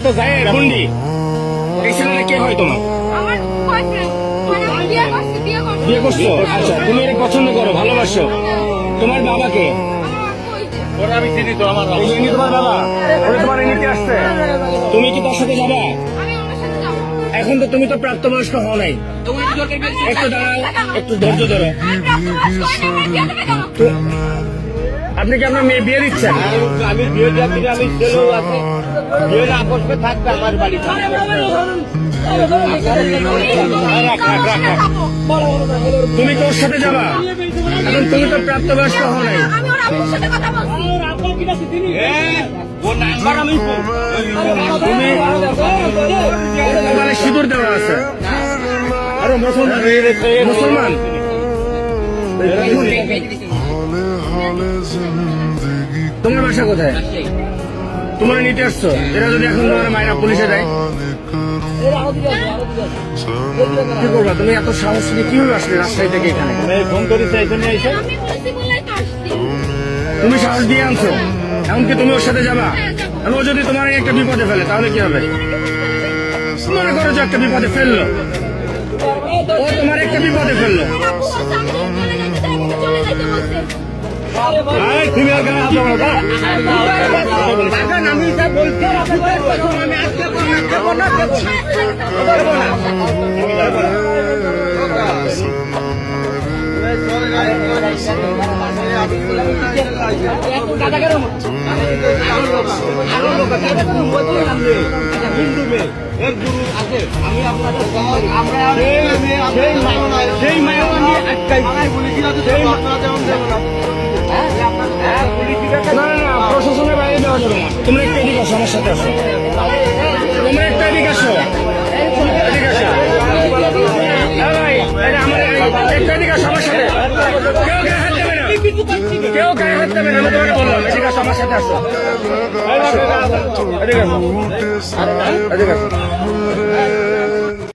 তো যায় গুন্ডি। এই ছেলেটা কে হয় তোমার? আমার বয়ফ্রেন্ড, মানে আমি বিয়ে করছি, বিয়ে করছি। বিয়ে করছো? আচ্ছা, তুমি এটা পছন্দ করো, ভালোবাসো। তোমার বাবাকে? আমার কই যে? ওরা আমি চিনি তো, আমার বাবা। ইনি তোমার বাবা? ওরা তোমার নিতে আসছে? তুমি কি তার সাথে যাবা? আমি ওনার সাথে যাবো। এখন তো তুমি তো প্রাপ্তবয়স্ক হও নাই। একটু দাঁড়াও, একটু ধৈর্য ধরো। আমি প্রাপ্তবয়স্ক হইনি, আমার বিয়ে দেবে কেন? আপনি কি আপনার মেয়ে বিয়ে দিচ্ছেন? আমি বিয়ে দিচ্ছি, আমি ছেলেও আছে, বিয়ে না বসবে থাকবে আমার বাড়ি থাকবে। তুমি তোর সাথে যাবা? এখন তুমি তো প্রাপ্তবয়স্ক হও নাই। আমি ওর আব্বুর সাথে কথা বলছি। ও নাম্বার আমি তুমি মানে সিঁদুর দেওয়া আছে। আরো মুসলমান মুসলমান তোমার বাসা কোথায়? তোমার নিতে আসছো? এরা যদি এখন তোমার মায়েরা পুলিশে দেয় কি করবা? তুমি এত সাহস নিয়ে কিভাবে আসলে রাজশাহী থেকে এখানে? ফোন করেছি এই জন্য এসে আমি বলছি বললেই তো আসছি। তুমি সাহস দিয়ে আনছো, এমনকি তুমি ওর সাথে যাবা? আর ও যদি তোমার একটা বিপদে ফেলে তাহলে কি হবে? মনে করো যে একটা বিপদে ফেললো, ও তোমার একটা বিপদে ফেললো, আমার আব্বু বলছে আমি যদি চলে যাইতে দেয়, আমাকে চলে যাইতে বলছে। তুমি আর গায়ে হাত লাগানো না। আমি যা বলছি আমি আজকে করবো না, দেবো না। হিন্দু মেয়ে এর গুরু আছে, আমি আপনাদের সেই মায়া আমি আটকাই না না, প্রশাসনের বাইরে দেওয়া যাবে না। তোমরা একটা এদিকে আসো, আমার সাথে আসো। তোমরা একটা এদিকে আসো, এদিকে আসো। হ্যাঁ ভাই, এই যে আমার একটা এদিকে আসো আমার সাথে। কেউ গায়ে হাত দেবে না, কেউ গায়ে হাত দেবে না, আমি তোমাকে বললাম এদিকে আসো আমার সাথে আসো। এদিকে আসো, এদিকে আসো।